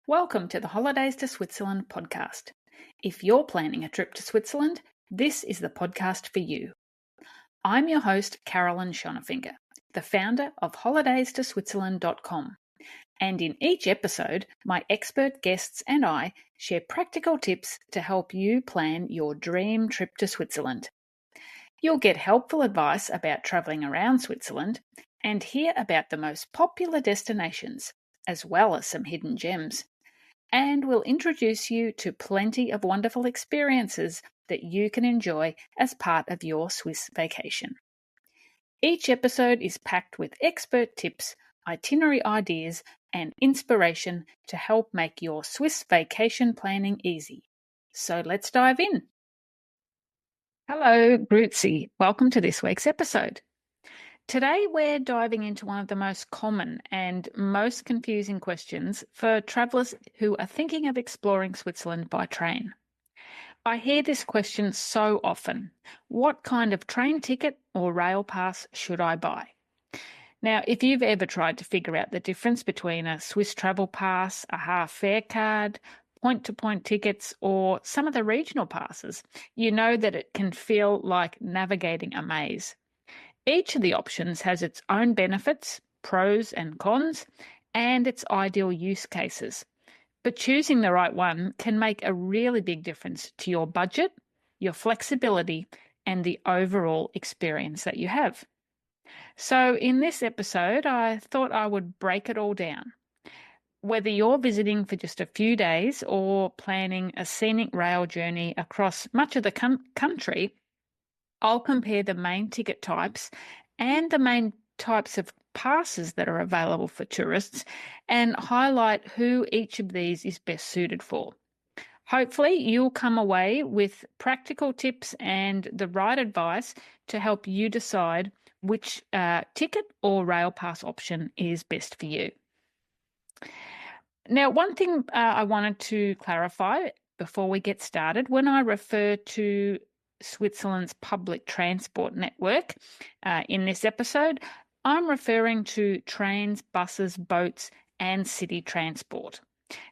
Welcome to the Holidays to Switzerland podcast. If you're planning a trip to Switzerland, this is the podcast for you. I'm your host, Carolyn Schonefinger, the founder of holidaysto-switzerland.com. And in each episode, my expert guests and I share practical tips to help you plan your dream trip to Switzerland. You'll get helpful advice about travelling around Switzerland and hear about the most popular destinations, as well as some hidden gems. And we'll introduce you to plenty of wonderful experiences that you can enjoy as part of your Swiss vacation. Each episode is packed with expert tips, itinerary ideas, and inspiration to help make your Swiss vacation planning easy. So let's dive in. Hello, Grüezi. Welcome to this week's episode. Today, we're diving into one of the most common and most confusing questions for travellers who are thinking of exploring Switzerland by train. I hear this question so often. What kind of train ticket or rail pass should I buy? Now, if you've ever tried to figure out the difference between a Swiss travel pass, a half fare card, point-to-point tickets, or some of the regional passes, you know that it can feel like navigating a maze. Each of the options has its own benefits, pros and cons, and its ideal use cases. But choosing the right one can make a really big difference to your budget, your flexibility, and the overall experience that you have. So in this episode, I thought I would break it all down. Whether you're visiting for just a few days or planning a scenic rail journey across much of the country, I'll compare the main ticket types and the main types of passes that are available for tourists and highlight who each of these is best suited for. Hopefully, you'll come away with practical tips and the right advice to help you decide which ticket or rail pass option is best for you. Now, one thing I wanted to clarify before we get started, when I refer to Switzerland's public transport network in this episode, I'm referring to trains, buses, boats, and city transport.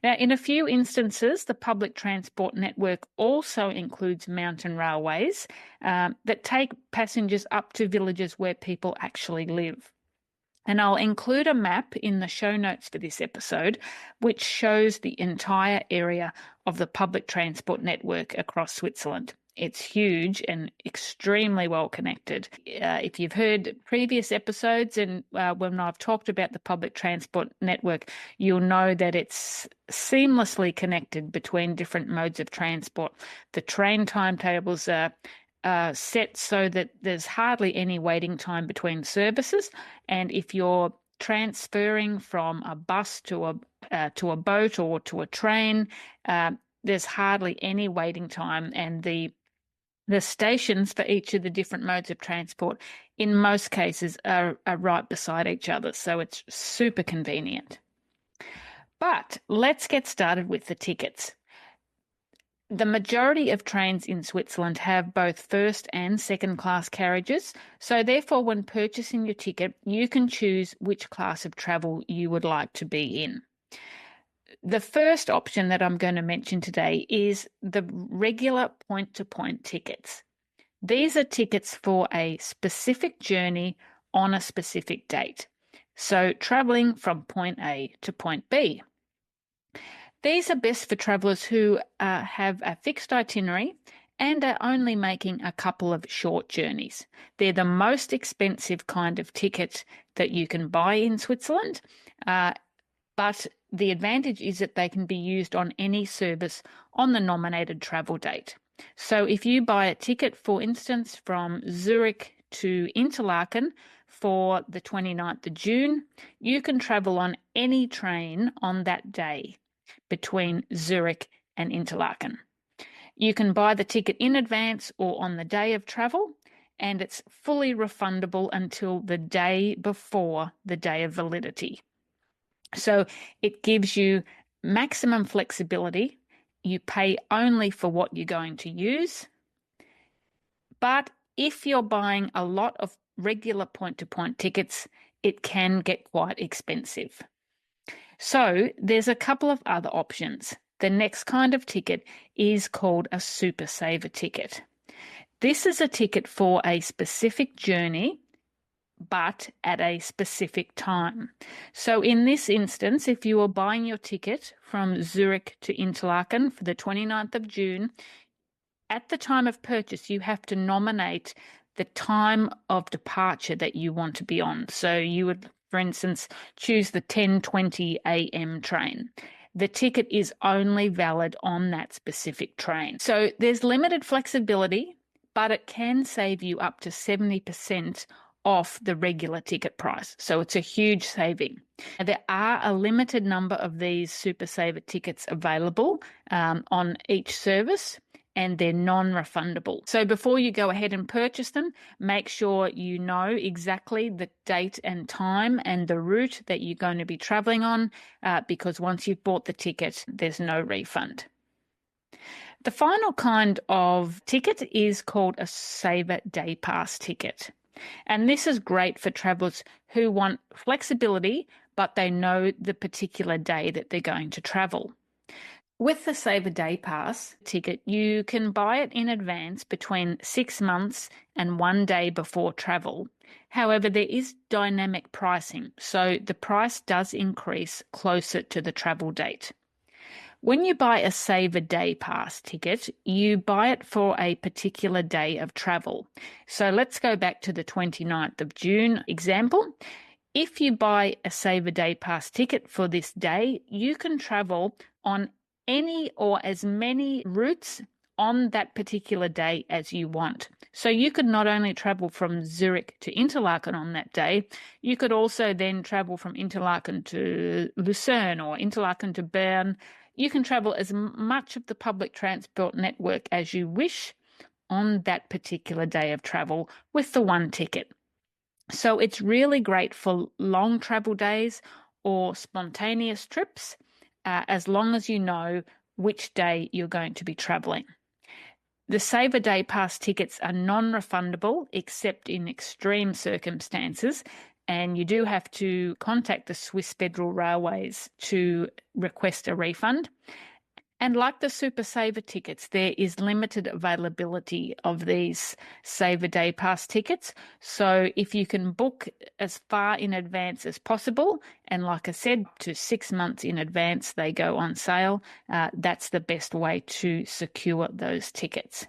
Now, in a few instances, the public transport network also includes mountain railways that take passengers up to villages where people actually live. And I'll include a map in the show notes for this episode, which shows the entire area of the public transport network across Switzerland. It's huge and extremely well connected. If you've heard previous episodes and when I've talked about the public transport network, you'll know that it's seamlessly connected between different modes of transport. The train timetables are set so that there's hardly any waiting time between services, and if you're transferring from a bus to a boat or to a train, there's hardly any waiting time, and the stations for each of the different modes of transport in most cases are right beside each other, so it's super convenient. But let's get started with the tickets. The majority of trains in Switzerland have both first and second class carriages, so therefore when purchasing your ticket, you can choose which class of travel you would like to be in. The first option that I'm going to mention today is the regular point-to-point tickets. These are tickets for a specific journey on a specific date, so travelling from point A to point B. These are best for travellers who have a fixed itinerary and are only making a couple of short journeys. They're the most expensive kind of ticket that you can buy in Switzerland, but the advantage is that they can be used on any service on the nominated travel date. So if you buy a ticket, for instance, from Zurich to Interlaken for the 29th of June, you can travel on any train on that day between Zurich and Interlaken. You can buy the ticket in advance or on the day of travel, and it's fully refundable until the day before the day of validity. So it gives you maximum flexibility. You pay only for what you're going to use. But if you're buying a lot of regular point-to-point tickets, it can get quite expensive. So there's a couple of other options. The next kind of ticket is called a Super Saver ticket. This is a ticket for a specific journey, but at a specific time. So in this instance, if you are buying your ticket from Zurich to Interlaken for the 29th of June, at the time of purchase, you have to nominate the time of departure that you want to be on. So you would, for instance, choose the 10:20 a.m. train. The ticket is only valid on that specific train. So there's limited flexibility, but it can save you up to 70% off the regular ticket price. So it's a huge saving. There are a limited number of these Super Saver tickets available on each service, and they're non-refundable. So before you go ahead and purchase them, make sure you know exactly the date and time and the route that you're going to be traveling on, because once you've bought the ticket, there's no refund. The final kind of ticket is called a Saver Day Pass ticket. And this is great for travellers who want flexibility, but they know the particular day that they're going to travel. With the Saver Day Pass ticket, you can buy it in advance between 6 months and 1 day before travel. However, there is dynamic pricing, so the price does increase closer to the travel date. When you buy a Saver Day Pass ticket, you buy it for a particular day of travel. So let's go back to the 29th of June example. If you buy a Saver Day Pass ticket for this day, you can travel on any or as many routes on that particular day as you want. So you could not only travel from Zurich to Interlaken on that day, you could also then travel from Interlaken to Lucerne or Interlaken to Bern. You can travel as much of the public transport network as you wish on that particular day of travel with the one ticket. So it's really great for long travel days or spontaneous trips, as long as you know which day you're going to be traveling. The Saver Day Pass tickets are non-refundable except in extreme circumstances, and you do have to contact the Swiss Federal Railways to request a refund. And like the Super Saver tickets, there is limited availability of these Saver Day Pass tickets. So if you can book as far in advance as possible, and like I said, to 6 months in advance they go on sale, that's the best way to secure those tickets.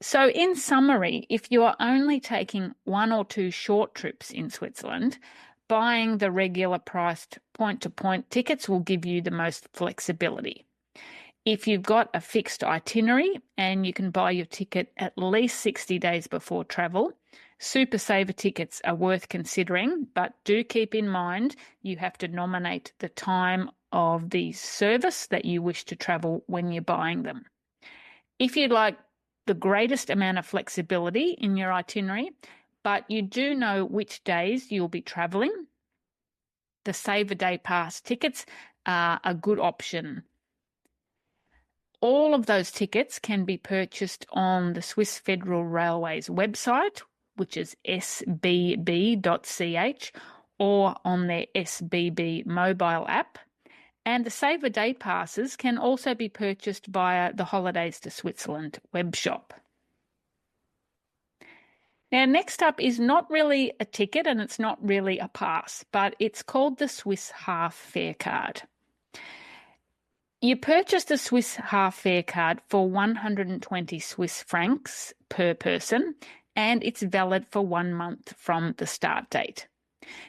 So in summary, if you are only taking 1 or 2 short trips in Switzerland, buying the regular priced point-to-point tickets will give you the most flexibility. If you've got a fixed itinerary and you can buy your ticket at least 60 days before travel, Super Saver tickets are worth considering, but do keep in mind you have to nominate the time of the service that you wish to travel when you're buying them. If you'd like the greatest amount of flexibility in your itinerary, but you do know which days you'll be traveling, the Saver Day Pass tickets are a good option. All of those tickets can be purchased on the Swiss Federal Railways website, which is sbb.ch, or on their SBB mobile app. And the Saver Day Passes can also be purchased via the Holidays to Switzerland web shop. Now, next up is not really a ticket and it's not really a pass, but it's called the Swiss Half Fare Card. You purchase the Swiss Half Fare Card for 120 Swiss francs per person, and it's valid for 1 month from the start date.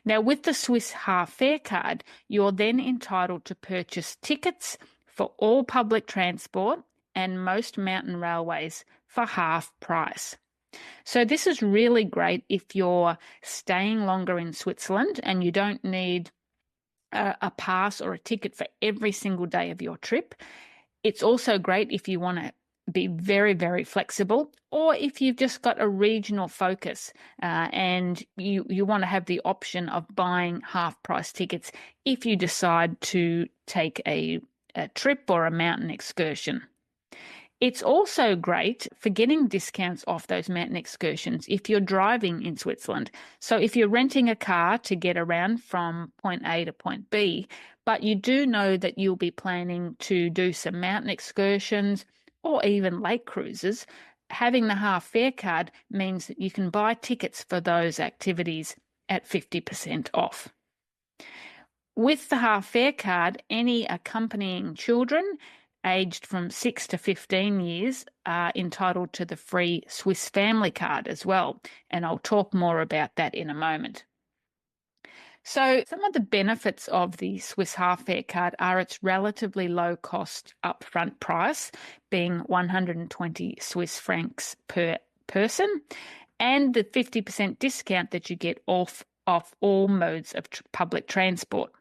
Now, with the Swiss Half Fare Card, you're then entitled to purchase tickets for all public transport and most mountain railways for half price. So this is really great if you're staying longer in Switzerland and you don't need a pass or a ticket for every single day of your trip. It's also great if you want to be very, very flexible, or if you've just got a regional focus and you want to have the option of buying half-price tickets if you decide to take a trip or a mountain excursion. It's also great for getting discounts off those mountain excursions if you're driving in Switzerland. So if you're renting a car to get around from point A to point B, but you do know that you'll be planning to do some mountain excursions or even lake cruises, having the half fare card means that you can buy tickets for those activities at 50% off. With the half fare card, any accompanying children aged from 6 to 15 years are entitled to the free Swiss Family Card as well, and I'll talk more about that in a moment. So some of the benefits of the Swiss half fare card are its relatively low cost upfront price, being 120 Swiss francs per person, and the 50% discount that you get off all modes of public transport.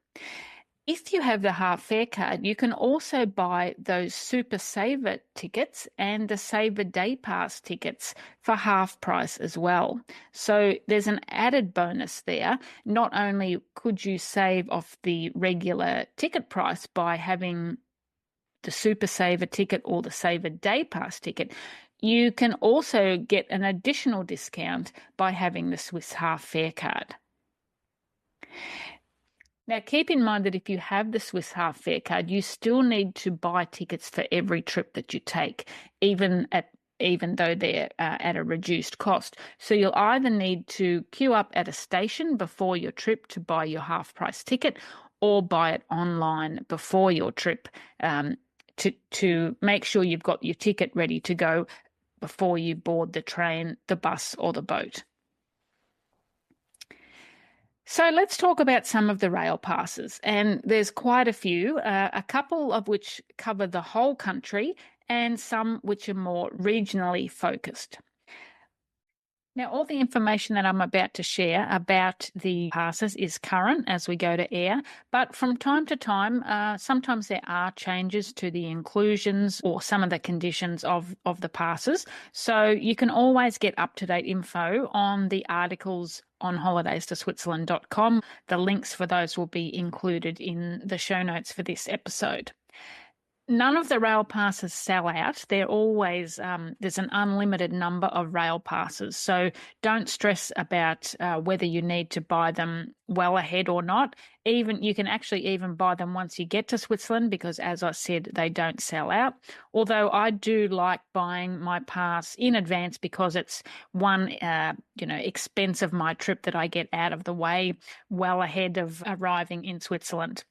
If you have the half fare card, you can also buy those Super Saver tickets and the Saver Day Pass tickets for half price as well. So there's an added bonus there. Not only could you save off the regular ticket price by having the Super Saver ticket or the Saver Day Pass ticket, you can also get an additional discount by having the Swiss half fare card. Now, keep in mind that if you have the Swiss half fare card, you still need to buy tickets for every trip that you take, even though they're at a reduced cost. So you'll either need to queue up at a station before your trip to buy your half price ticket, or buy it online before your trip to make sure you've got your ticket ready to go before you board the train, the bus, or the boat. So let's talk about some of the rail passes, and there's quite a few, a couple of which cover the whole country and some which are more regionally focused. Now, all the information that I'm about to share about the passes is current as we go to air, but from time to time, sometimes there are changes to the inclusions or some of the conditions of the passes. So you can always get up-to-date info on the articles on holidaystoSwitzerland.com. The links for those will be included in the show notes for this episode. None of the rail passes sell out. They're always, there's an unlimited number of rail passes. So don't stress about whether you need to buy them well ahead or not. You can actually even buy them once you get to Switzerland because, as I said, they don't sell out. Although I do like buying my pass in advance because it's one, expense of my trip that I get out of the way well ahead of arriving in Switzerland.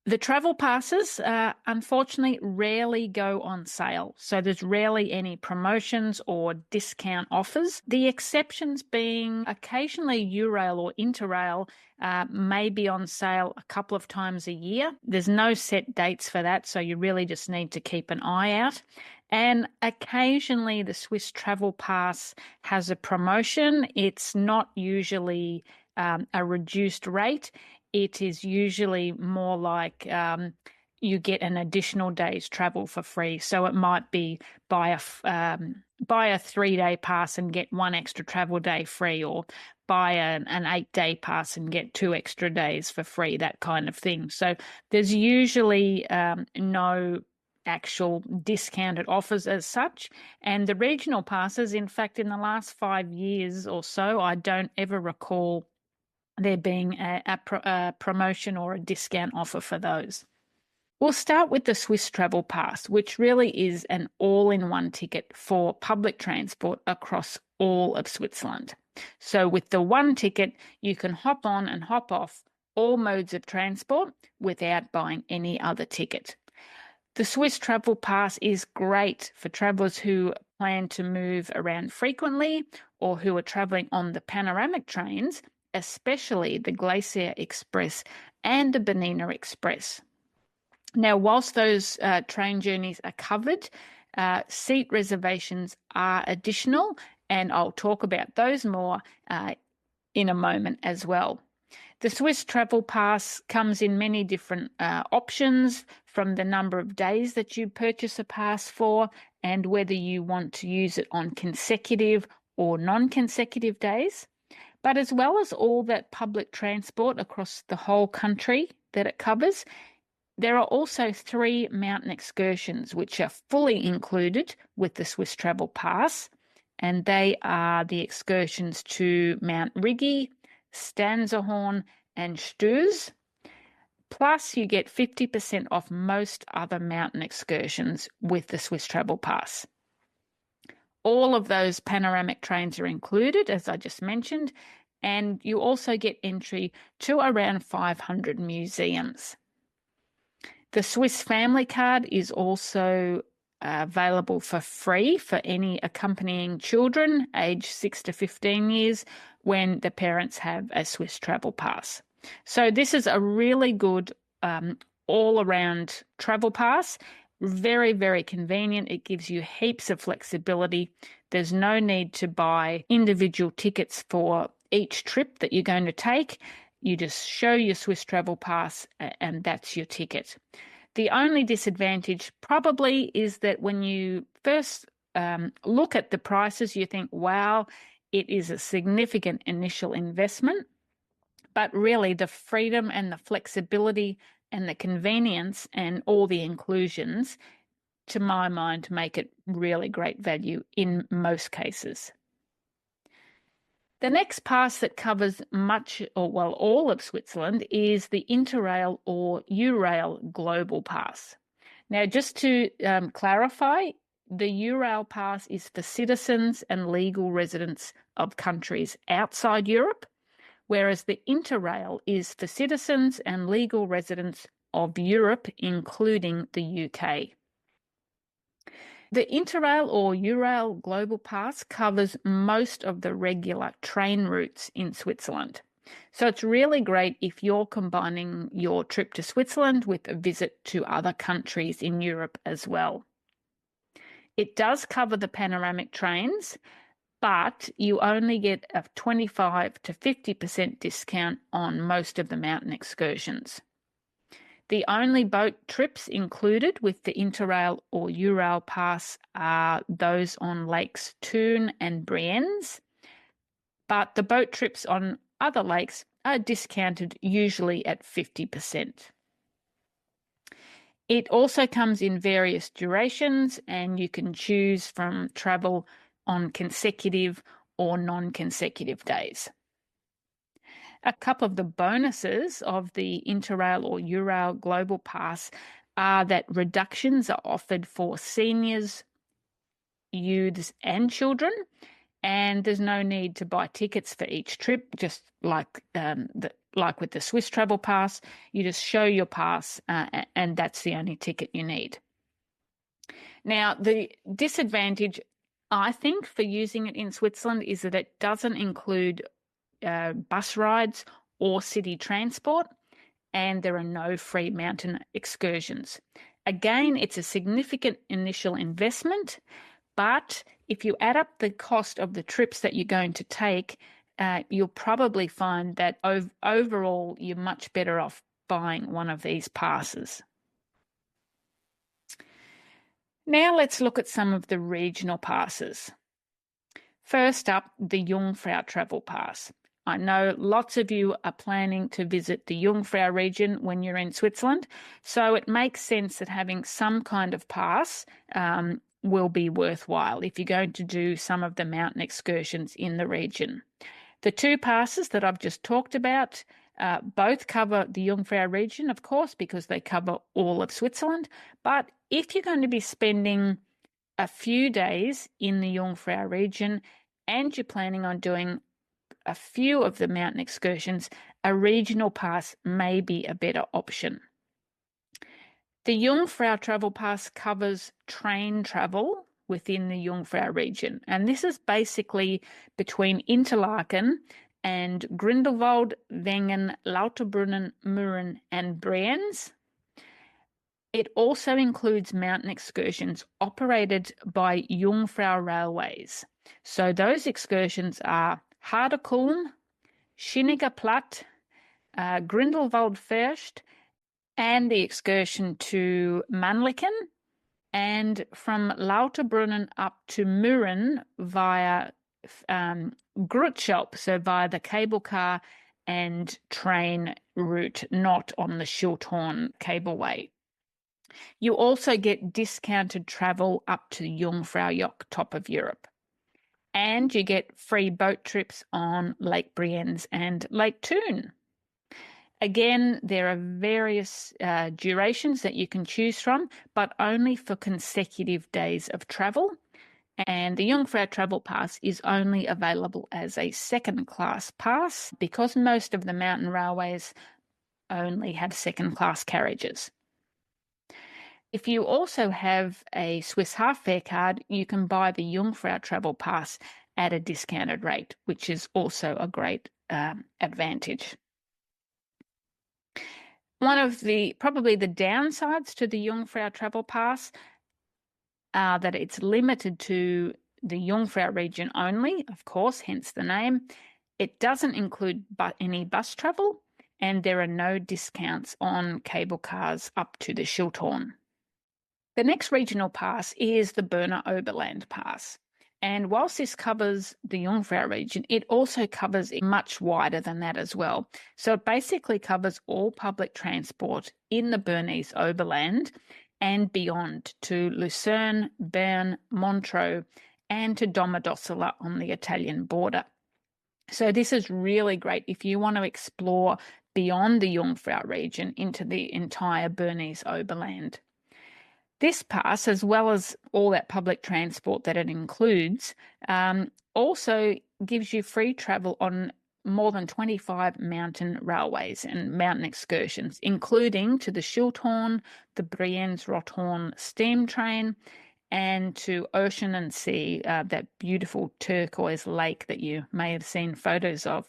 The travel passes, unfortunately, rarely go on sale. So there's rarely any promotions or discount offers. The exceptions being occasionally Eurail or Interrail may be on sale a couple of times a year. There's no set dates for that, so you really just need to keep an eye out. And occasionally the Swiss Travel Pass has a promotion. It's not usually a reduced rate. It is usually more like you get an additional day's travel for free. So it might be buy a 3-day pass and get 1 extra travel day free, or buy an 8-day pass and get 2 extra days for free, that kind of thing. So there's usually no actual discounted offers as such. And the regional passes, in fact, in the last 5 years or so, I don't ever recall there being a promotion or a discount offer for those. We'll start with the Swiss Travel Pass, which really is an all-in-one ticket for public transport across all of Switzerland. So with the one ticket, you can hop on and hop off all modes of transport without buying any other ticket. The Swiss Travel Pass is great for travellers who plan to move around frequently or who are travelling on the panoramic trains, especially the Glacier Express and the Bernina Express. Now, whilst those train journeys are covered, seat reservations are additional, and I'll talk about those more in a moment as well. The Swiss Travel Pass comes in many different options, from the number of days that you purchase a pass for and whether you want to use it on consecutive or non-consecutive days, but as well as all that public transport across the whole country that it covers. There are also 3 mountain excursions which are fully included with the Swiss Travel Pass, and they are the excursions to Mount Rigi, Stanzerhorn, and Stuz. Plus, you get 50% off most other mountain excursions with the Swiss Travel Pass. All of those panoramic trains are included, as I just mentioned, and you also get entry to around 500 museums. The Swiss Family Card is also available for free for any accompanying children aged 6 to 15 years when the parents have a Swiss Travel Pass. So this is a really good all-around travel pass. Very, very convenient. It gives you heaps of flexibility. There's no need to buy individual tickets for each trip that you're going to take. You just show your Swiss Travel Pass and that's your ticket. The only disadvantage probably is that when you first look at the prices, you think, wow, it is a significant initial investment. But really, the freedom and the flexibility and the convenience and all the inclusions, to my mind, make it really great value in most cases. The next pass that covers much, or well, all of Switzerland is the Interrail or Eurail Global Pass. Now, just to clarify, the Eurail Pass is for citizens and legal residents of countries outside Europe, whereas the Interrail is for citizens and legal residents of Europe, including the UK. The Interrail or Eurail Global Pass covers most of the regular train routes in Switzerland. So it's really great if you're combining your trip to Switzerland with a visit to other countries in Europe as well. It does cover the panoramic trains, but you only get a 25 to 50% discount on most of the mountain excursions. The only boat trips included with the Interrail or Eurail Pass are those on Lakes Thun and Brienz, but the boat trips on other lakes are discounted usually at 50%. It also comes in various durations, and you can choose from travel on consecutive or non-consecutive days. A couple of the bonuses of the Interrail or Eurail Global Pass are that reductions are offered for seniors, youths, and children, and there's no need to buy tickets for each trip, just like with the Swiss Travel Pass. You just show your pass, and that's the only ticket you need. Now, the disadvantage, I think, for using it in Switzerland is that it doesn't include bus rides or city transport, and there are no free mountain excursions. Again, it's a significant initial investment, but if you add up the cost of the trips that you're going to take, you'll probably find that overall you're much better off buying one of these passes. Now let's look at some of the regional passes. First up, the Jungfrau Travel Pass. I know lots of you are planning to visit the Jungfrau region when you're in Switzerland, so it makes sense that having some kind of pass will be worthwhile if you're going to do some of the mountain excursions in the region. The 2 passes that I've just talked about both cover the Jungfrau region, of course, because they cover all of Switzerland, but if you're going to be spending a few days in the Jungfrau region and you're planning on doing a few of the mountain excursions, a regional pass may be a better option. The Jungfrau Travel Pass covers train travel within the Jungfrau region, and this is basically between Interlaken and Grindelwald, Wengen, Lauterbrunnen, Mürren, and Brienz. It also includes mountain excursions operated by Jungfrau Railways. So those excursions are Haderkulm, Schiniger Platt, Grindelwald First, and the excursion to Mannlichen, and from Lauterbrunnen up to Mürren via Grutschop, so via the cable car and train route, not on the Schilthorn cableway. You also get discounted travel up to Jungfraujoch, top of Europe. And you get free boat trips on Lake Brienz and Lake Thun. Again, there are various durations that you can choose from, but only for consecutive days of travel. And the Jungfrau Travel Pass is only available as a second-class pass because most of the mountain railways only have second-class carriages. If you also have a Swiss half fare card, you can buy the Jungfrau Travel Pass at a discounted rate, which is also a great advantage. One of probably the downsides to the Jungfrau Travel Pass are that it's limited to the Jungfrau region only, of course, hence the name. It doesn't include any bus travel, and there are no discounts on cable cars up to the Schilthorn. The next regional pass is the Berner Oberland Pass. And whilst this covers the Jungfrau region, it also covers much wider than that as well. So it basically covers all public transport in the Bernese Oberland and beyond to Lucerne, Bern, Montreux, and to Domodossola on the Italian border. So this is really great if you want to explore beyond the Jungfrau region into the entire Bernese Oberland. This pass, as well as all that public transport that it includes, also gives you free travel on more than 25 mountain railways and mountain excursions, including to the Schilthorn, the Brienz-Rothorn steam train, and to ocean and sea, that beautiful turquoise lake that you may have seen photos of.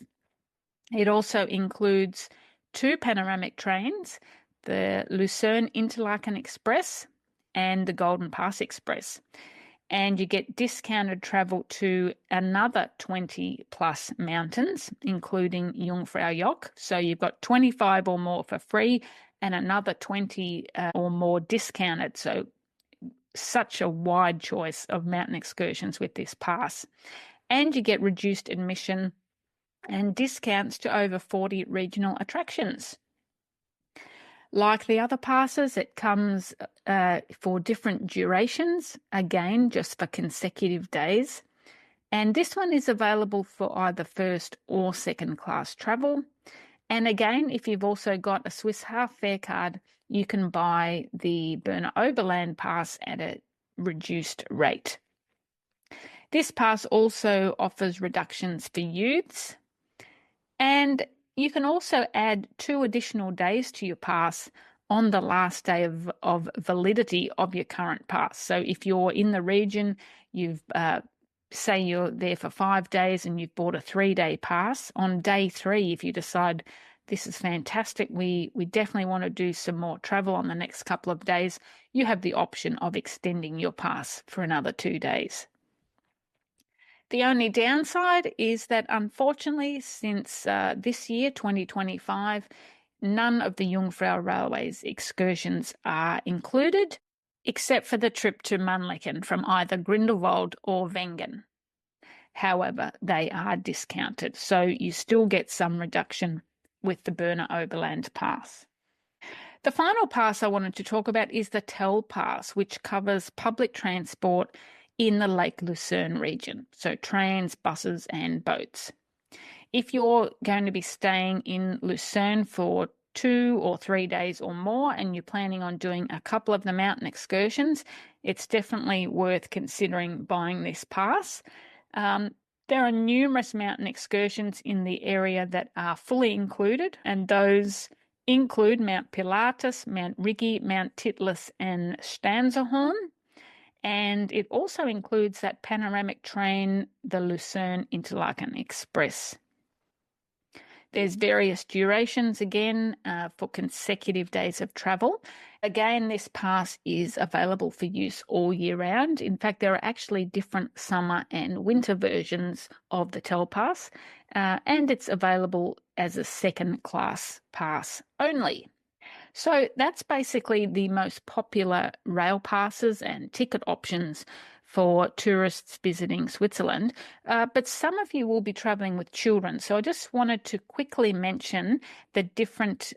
It also includes 2 panoramic trains, the Lucerne-Interlaken Express and the Golden Pass Express. And you get discounted travel to another 20 plus mountains, including Jungfraujoch. So you've got 25 or more for free and another 20 or more discounted. So such a wide choice of mountain excursions with this pass. And you get reduced admission and discounts to over 40 regional attractions. Like the other passes, it comes for different durations, again, just for consecutive days. And this one is available for either first or second class travel. And again, if you've also got a Swiss half fare card, you can buy the Berner Oberland Pass at a reduced rate. This pass also offers reductions for youths. And you can also add 2 additional days to your pass on the last day of validity of your current pass. So if you're in the region, you've say you're there for 5 days and you've bought a 3-day pass, on day 3, if you decide this is fantastic, we definitely want to do some more travel on the next couple of days, you have the option of extending your pass for another 2 days. The only downside is that, unfortunately, since this year, 2025, none of the Jungfrau Railway's excursions are included, except for the trip to Mannlichen from either Grindelwald or Wengen. However, they are discounted, so you still get some reduction with the Berner Oberland Pass. The final pass I wanted to talk about is the Tell Pass, which covers public transport in the Lake Lucerne region, so trains, buses and boats. If you're going to be staying in Lucerne for 2 or 3 days or more and you're planning on doing a couple of the mountain excursions, it's definitely worth considering buying this pass. There are numerous mountain excursions in the area that are fully included, and those include Mount Pilatus, Mount Rigi, Mount Titlis and Stanzerhorn. And it also includes that panoramic train, the Lucerne-Interlaken Express. There's various durations again for consecutive days of travel. Again, this pass is available for use all year round. In fact, there are actually different summer and winter versions of the Tell Pass, and it's available as a second class pass only. So that's basically the most popular rail passes and ticket options for tourists visiting Switzerland, but some of you will be travelling with children. So I just wanted to quickly mention the different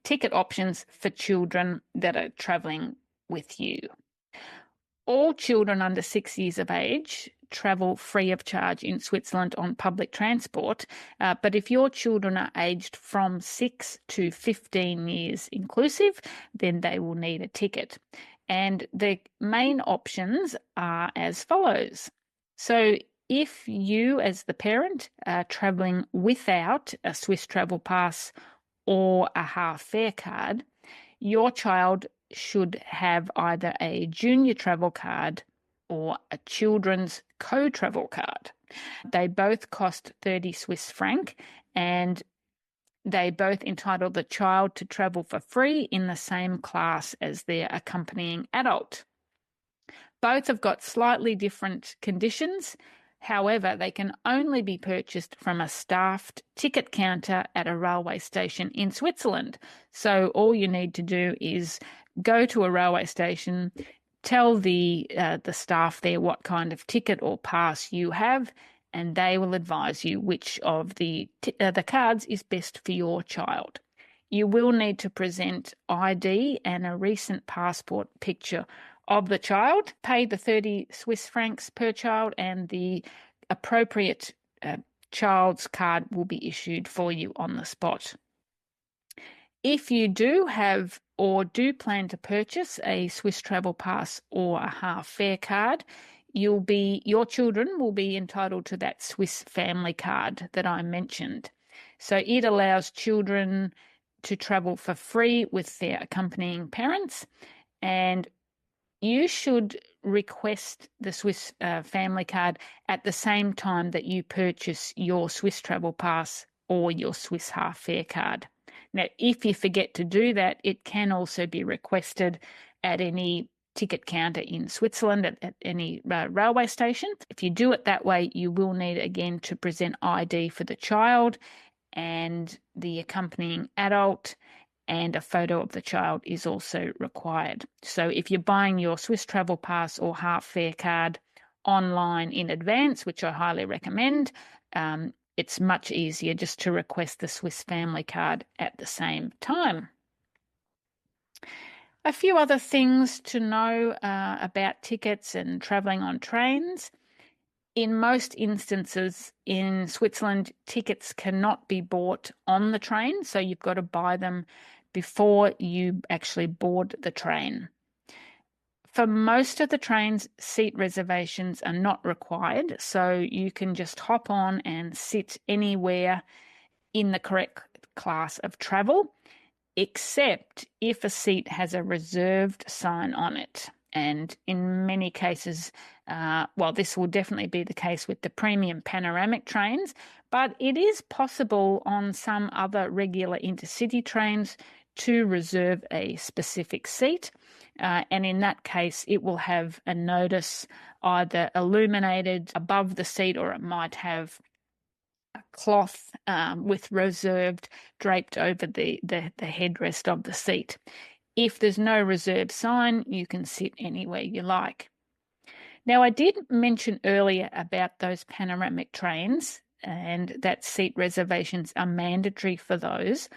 ticket options for children that are travelling with you. All children under 6 years of age travel free of charge in Switzerland on public transport, but if your children are aged from 6 to 15 years inclusive, then they will need a ticket. And the main options are as follows. So if you, as the parent, are travelling without a Swiss travel pass or a half fare card, your child should have either a junior travel card or a children's co-travel card. They both cost 30 Swiss franc, and they both entitle the child to travel for free in the same class as their accompanying adult. Both have got slightly different conditions. However, they can only be purchased from a staffed ticket counter at a railway station in Switzerland. So all you need to do is go to a railway station, tell the staff there what kind of ticket or pass you have, and they will advise you which of the cards is best for your child. You will need to present ID and a recent passport picture of the child, pay the 30 Swiss francs per child, and the appropriate child's card will be issued for you on the spot. If you do have or do plan to purchase a Swiss travel pass or a half fare card, your children will be entitled to that Swiss family card that I mentioned. So it allows children to travel for free with their accompanying parents, and you should request the Swiss family card at the same time that you purchase your Swiss travel pass or your Swiss half fare card. Now, if you forget to do that, it can also be requested at any ticket counter in Switzerland, at any railway station. If you do it that way, you will need again to present ID for the child and the accompanying adult, and a photo of the child is also required. So if you're buying your Swiss travel pass or half fare card online in advance, which I highly recommend, it's much easier just to request the Swiss family card at the same time. A few other things to know about tickets and travelling on trains. In most instances in Switzerland, tickets cannot be bought on the train, so you've got to buy them before you actually board the train. For most of the trains, seat reservations are not required, so you can just hop on and sit anywhere in the correct class of travel, except if a seat has a reserved sign on it. And in many cases, this will definitely be the case with the premium panoramic trains, but it is possible on some other regular intercity trains to reserve a specific seat. And in that case, it will have a notice either illuminated above the seat, or it might have a cloth with reserved draped over the headrest of the seat. If there's no reserved sign, you can sit anywhere you like. Now, I did mention earlier about those panoramic trains and that seat reservations are mandatory for those.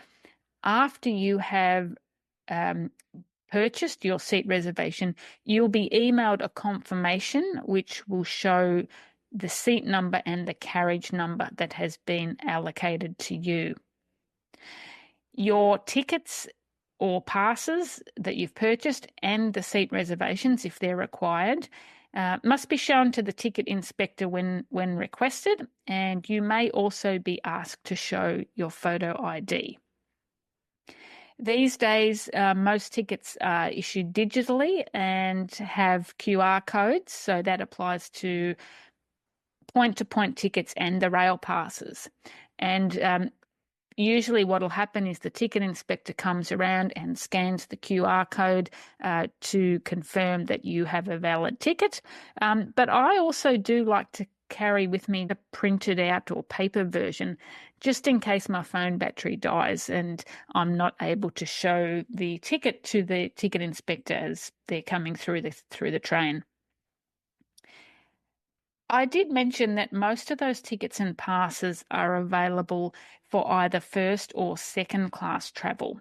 After you have purchased your seat reservation, you'll be emailed a confirmation which will show the seat number and the carriage number that has been allocated to you. Your tickets or passes that you've purchased and the seat reservations, if they're required, must be shown to the ticket inspector when requested, and you may also be asked to show your photo ID. These days, most tickets are issued digitally and have QR codes, so that applies to point-to-point tickets and the rail passes. And usually what will happen is the ticket inspector comes around and scans the QR code to confirm that you have a valid ticket. But I also do like to carry with me a printed out or paper version, just in case my phone battery dies and I'm not able to show the ticket to the ticket inspector as they're coming through the train. I did mention that most of those tickets and passes are available for either first or second class travel.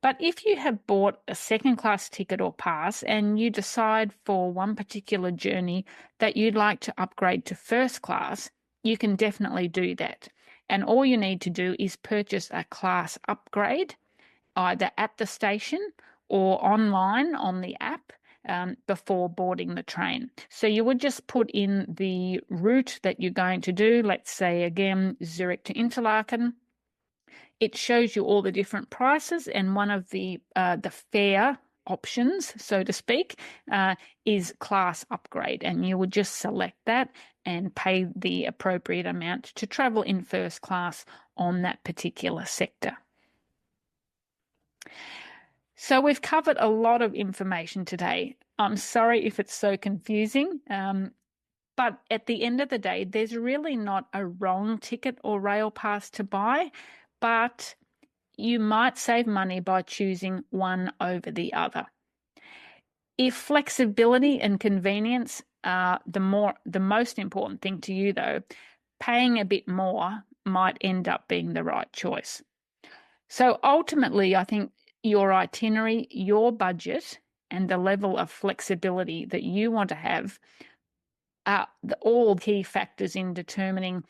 But if you have bought a second class ticket or pass and you decide for one particular journey that you'd like to upgrade to first class, you can definitely do that. And all you need to do is purchase a class upgrade either at the station or online on the app before boarding the train. So you would just put in the route that you're going to do, let's say again, Zurich to Interlaken. It shows you all the different prices, and one of the fare options, so to speak, is class upgrade, and you would just select that and pay the appropriate amount to travel in first class on that particular sector. So we've covered a lot of information today. I'm sorry if it's so confusing, but at the end of the day, there's really not a wrong ticket or rail pass to buy, but you might save money by choosing one over the other. If flexibility and convenience are the most important thing to you, though, paying a bit more might end up being the right choice. So ultimately, I think your itinerary, your budget, and the level of flexibility that you want to have are all key factors in determining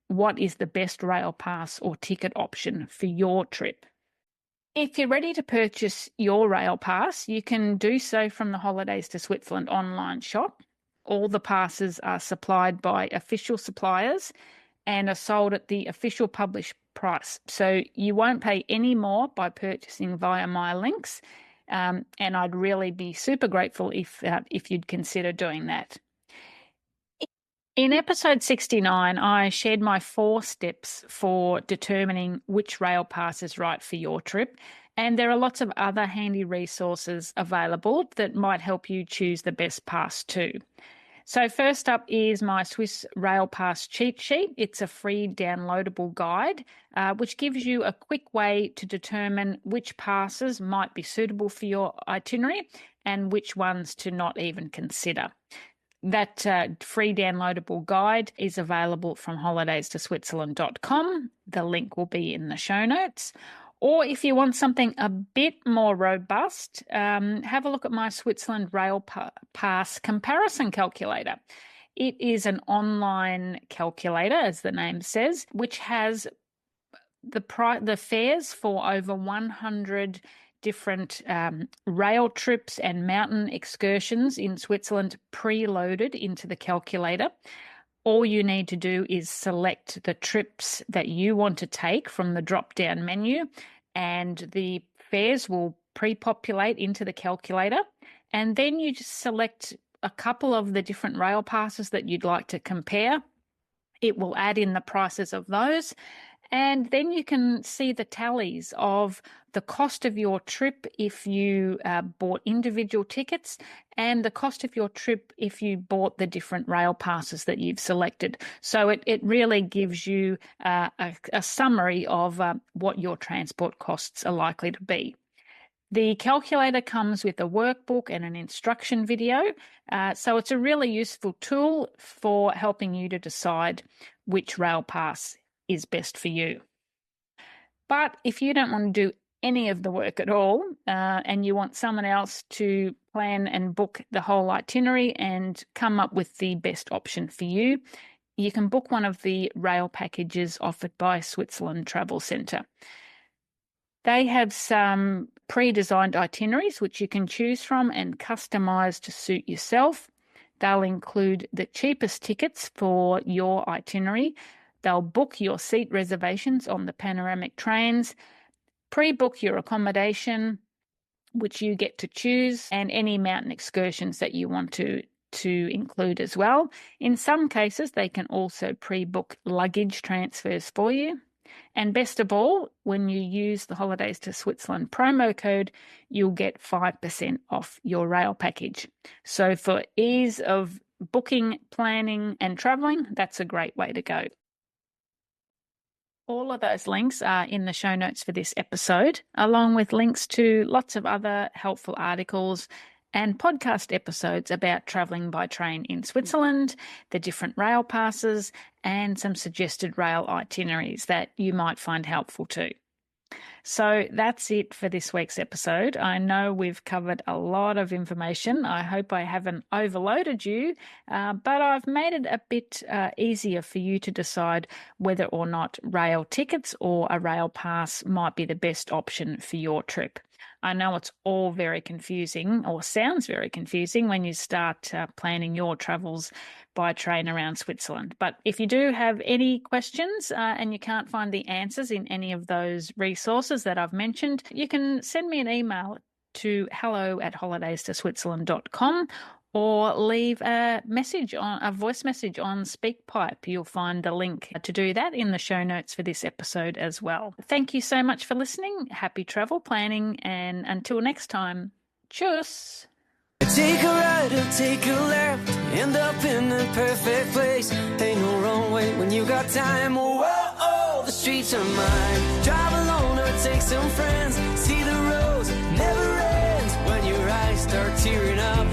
what is the best rail pass or ticket option for your trip. If you're ready to purchase your rail pass, you can do so from the Holidays to Switzerland online shop. All the passes are supplied by official suppliers and are sold at the official published price. So you won't pay any more by purchasing via my links. And I'd really be super grateful if you'd consider doing that. In episode 69, I shared my 4 steps for determining which rail pass is right for your trip. And there are lots of other handy resources available that might help you choose the best pass too. So first up is my Swiss Rail Pass cheat sheet. It's a free downloadable guide, which gives you a quick way to determine which passes might be suitable for your itinerary and which ones to not even consider. That free downloadable guide is available from holidaysto-switzerland.com. The link will be in the show notes. Or if you want something a bit more robust, have a look at my Switzerland Rail Pass comparison calculator. It is an online calculator, as the name says, which has the fares for over 100 different rail trips and mountain excursions in Switzerland preloaded into the calculator. All you need to do is select the trips that you want to take from the drop-down menu, and the fares will pre-populate into the calculator. And then you just select a couple of the different rail passes that you'd like to compare. It will add in the prices of those. And then you can see the tallies of the cost of your trip if you bought individual tickets and the cost of your trip if you bought the different rail passes that you've selected. So it really gives you a summary of what your transport costs are likely to be. The calculator comes with a workbook and an instruction video, so it's a really useful tool for helping you to decide which rail pass is best for you. But if you don't want to do any of the work at all and you want someone else to plan and book the whole itinerary and come up with the best option for you, you can book one of the rail packages offered by Switzerland Travel Centre. They have some pre-designed itineraries which you can choose from and customise to suit yourself. They'll include the cheapest tickets for your itinerary. They'll book your seat reservations on the panoramic trains, pre-book your accommodation, which you get to choose, and any mountain excursions that you want to include as well. In some cases, they can also pre-book luggage transfers for you. And best of all, when you use the Holidays to Switzerland promo code, you'll get 5% off your rail package. So for ease of booking, planning, and traveling, that's a great way to go. All of those links are in the show notes for this episode, along with links to lots of other helpful articles and podcast episodes about travelling by train in Switzerland, the different rail passes, and some suggested rail itineraries that you might find helpful too. So that's it for this week's episode. I know we've covered a lot of information. I hope I haven't overloaded you, but I've made it a bit easier for you to decide whether or not rail tickets or a rail pass might be the best option for your trip. I know it's all very confusing, or sounds very confusing, when you start planning your travels by train around Switzerland. But if you do have any questions and you can't find the answers in any of those resources that I've mentioned, you can send me an email to hello@holidaystoSwitzerland.com or leave a voice message on SpeakPipe. You'll find the link to do that in the show notes for this episode as well. Thank you so much for listening. Happy travel planning, and until next time, tschüss. Take a right or take a left, end up in the perfect place. Ain't no wrong way when you got time. Whoa, the streets are mine. Drive alone or take some friends. See the roads never ends when your eyes start tearing up.